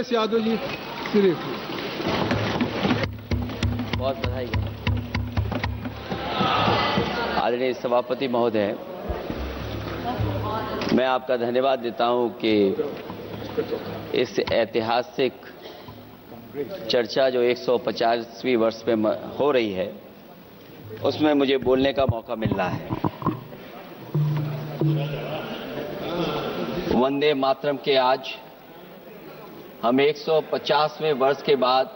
यादव जी सिर्फ बहुत बधाई। आदरणीय सभापति महोदय, मैं आपका धन्यवाद देता हूं कि इस ऐतिहासिक चर्चा जो 150वीं वर्ष में हो रही है उसमें मुझे बोलने का मौका मिल रहा है। वंदे मातरम के आज हम 150वें वर्ष के बाद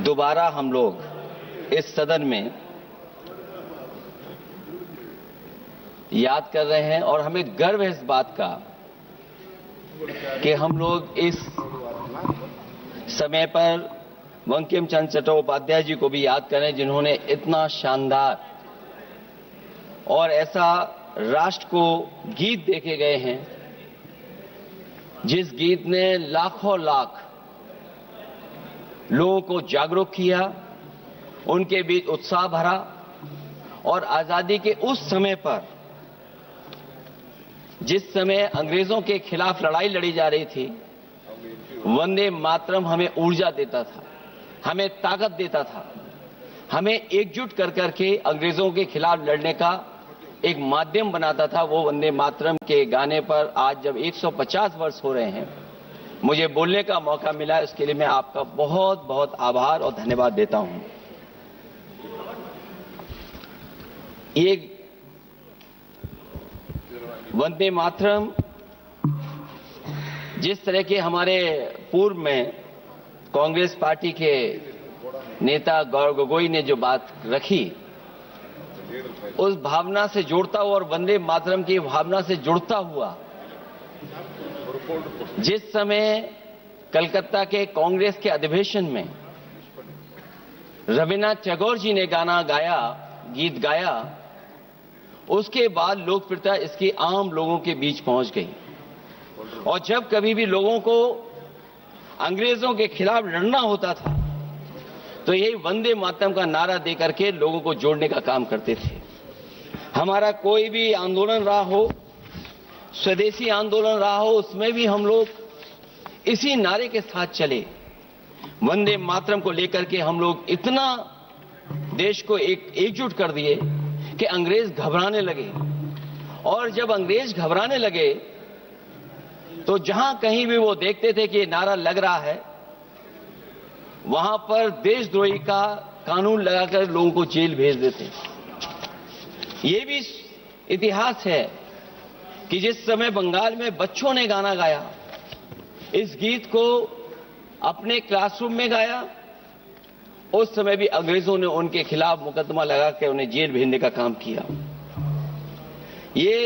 दोबारा हम लोग इस सदन में याद कर रहे हैं और हमें गर्व है इस बात का कि हम लोग इस समय पर बंकिम चंद्र चट्टोपाध्याय जी को भी याद करें जिन्होंने इतना शानदार और ऐसा राष्ट्र को गीत देके गए हैं जिस गीत ने लाखों लाख लोगों को जागरूक किया, उनके बीच उत्साह भरा और आजादी के उस समय पर जिस समय अंग्रेजों के खिलाफ लड़ाई लड़ी जा रही थी, वंदे मातरम हमें ऊर्जा देता था, हमें ताकत देता था, हमें एकजुट कर करके अंग्रेजों के खिलाफ लड़ने का एक माध्यम बनाता था। वो वंदे मातरम के गाने पर आज जब 150 वर्ष हो रहे हैं मुझे बोलने का मौका मिला, इसके लिए मैं आपका बहुत बहुत आभार और धन्यवाद देता हूं। ये वंदे मातरम जिस तरह के हमारे पूर्व में कांग्रेस पार्टी के नेता गौरव गोगोई ने जो बात रखी, उस भावना से जोड़ता हुआ और वंदे मातरम की भावना से जुड़ता हुआ जिस समय कलकत्ता के कांग्रेस के अधिवेशन में रविन्द्रनाथ टैगोर जी ने गाना गाया, गीत गाया, उसके बाद लोकप्रियता इसकी आम लोगों के बीच पहुंच गई। और जब कभी भी लोगों को अंग्रेजों के खिलाफ लड़ना होता था तो यही वंदे मातरम का नारा देकर के लोगों को जोड़ने का काम करते थे। हमारा कोई भी आंदोलन रहा हो, स्वदेशी आंदोलन रहा हो, उसमें भी हम लोग इसी नारे के साथ चले। वंदे मातरम को लेकर के हम लोग इतना देश को एकजुट कर दिए कि अंग्रेज घबराने लगे। और जब अंग्रेज घबराने लगे तो जहां कहीं भी वो देखते थे कि ये नारा लग रहा है, वहां पर देशद्रोही का कानून लगाकर लोगों को जेल भेज देते। ये भी इतिहास है कि जिस समय बंगाल में बच्चों ने गाना गाया, इस गीत को अपने क्लासरूम में गाया, उस समय भी अंग्रेजों ने उनके खिलाफ मुकदमा लगाकर उन्हें जेल भेजने का काम किया। ये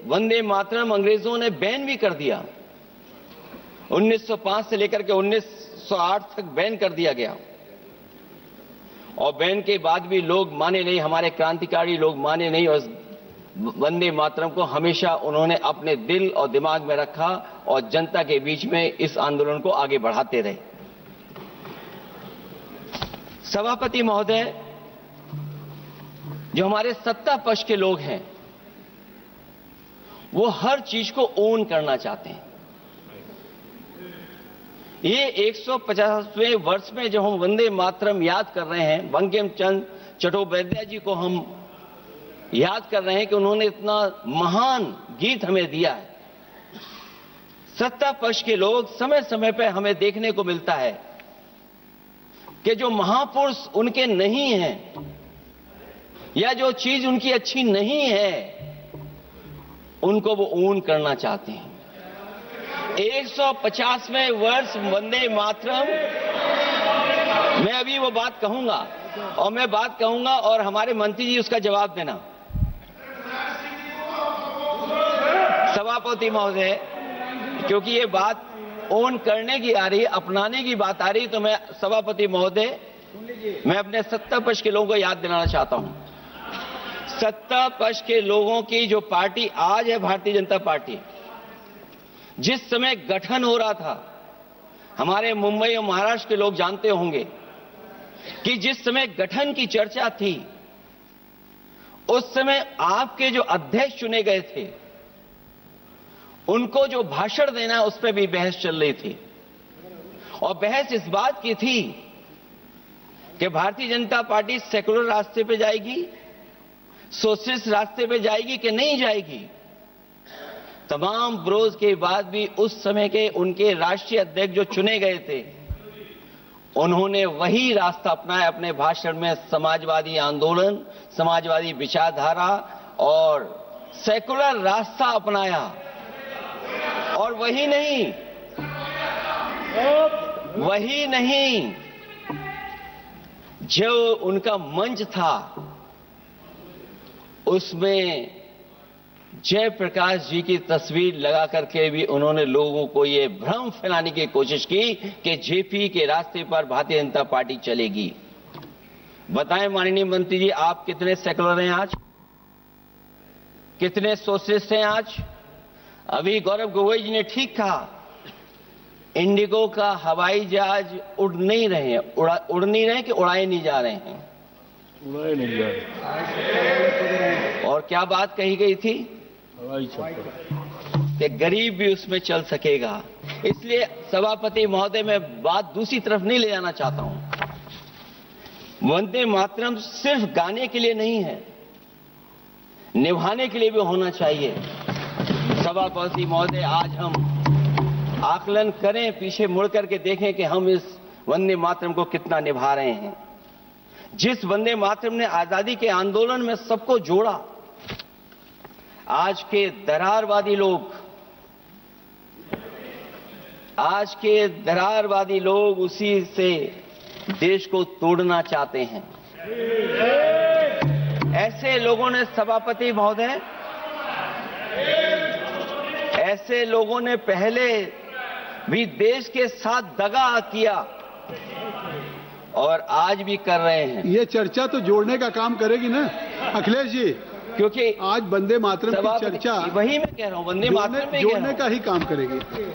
वंदे मातरम अंग्रेजों ने बैन भी कर दिया। 1905 से लेकर के 1908 तक बैन कर दिया गया और बैन के बाद भी लोग माने नहीं, हमारे क्रांतिकारी लोग माने नहीं और वंदे मातरम को हमेशा उन्होंने अपने दिल और दिमाग में रखा और जनता के बीच में इस आंदोलन को आगे बढ़ाते रहे। सभापति महोदय, जो हमारे सत्ता पक्ष के लोग हैं वो हर चीज को ओन करना चाहते हैं। ये 150वें वर्ष में जो हम वंदे मातरम याद कर रहे हैं, बंकिम चंद्र चट्टोपाध्याय जी को हम याद कर रहे हैं कि उन्होंने इतना महान गीत हमें दिया है। सत्ता पक्ष के लोग समय समय पर हमें देखने को मिलता है कि जो महापुरुष उनके नहीं हैं या जो चीज उनकी अच्छी नहीं है उनको वो ओन करना चाहते हैं। 150वें वर्ष वंदे मातरम, मैं अभी वो बात कहूंगा और मैं बात कहूंगा और हमारे मंत्री जी उसका जवाब देना। सभापति महोदय, क्योंकि ये बात ओन करने की आ रही है, अपनाने की बात आ रही, तो मैं सभापति महोदय मैं अपने सत्ता पक्ष के लोगों को याद दिलाना चाहता हूं। सत्ता पक्ष के लोगों की जो पार्टी आज है भारतीय जनता पार्टी, जिस समय गठन हो रहा था, हमारे मुंबई और महाराष्ट्र के लोग जानते होंगे कि जिस समय गठन की चर्चा थी उस समय आपके जो अध्यक्ष चुने गए थे उनको जो भाषण देना है उस पर भी बहस चल रही थी। और बहस इस बात की थी कि भारतीय जनता पार्टी सेकुलर रास्ते पे जाएगी, सोशलिस्ट रास्ते पे जाएगी कि नहीं जाएगी। तमाम विरोध के बाद भी उस समय के उनके राष्ट्रीय अध्यक्ष जो चुने गए थे, उन्होंने वही रास्ता अपनाया अपने भाषण में। समाजवादी आंदोलन, समाजवादी विचारधारा और सेकुलर रास्ता अपनाया। और वही नहीं, जो उनका मंच था उसमें जयप्रकाश जी की तस्वीर लगा करके भी उन्होंने लोगों को ये भ्रम फैलाने की कोशिश की कि जेपी के रास्ते पर भारतीय जनता पार्टी चलेगी। बताएं माननीय मंत्री जी, आप कितने सेकुलर हैं आज, कितने सोशलिस्ट हैं आज? अभी गौरव गोगोई जी ने ठीक कहा, इंडिगो का हवाई जहाज उड़ नहीं रहे हैं, उड़ नहीं रहे कि उड़ाए नहीं जा रहे हैं? उड़ाए नहीं जा रहे। और क्या बात कही गई थी? हवाई कि गरीब भी उसमें चल सकेगा। इसलिए सभापति महोदय, मैं बात दूसरी तरफ नहीं ले जाना चाहता हूं। वंदे मातरम सिर्फ गाने के लिए नहीं है, निभाने के लिए भी होना चाहिए। सभापति महोदय, आज हम आकलन करें, पीछे मुड़ करके देखें कि हम इस वंदे मातरम को कितना निभा रहे हैं। जिस वंदे मातरम ने आजादी के आंदोलन में सबको जोड़ा, आज के दरारवादी लोग उसी से देश को तोड़ना चाहते हैं। ऐसे लोगों ने, सभापति महोदय, ऐसे लोगों ने पहले भी देश के साथ दगा किया और आज भी कर रहे हैं। ये चर्चा तो जोड़ने का काम करेगी ना अखिलेश जी, क्योंकि आज वंदे मातरम की चर्चा वही मैं कह रहा हूं, वंदे मातरम में जोड़ने का ही काम करेगी।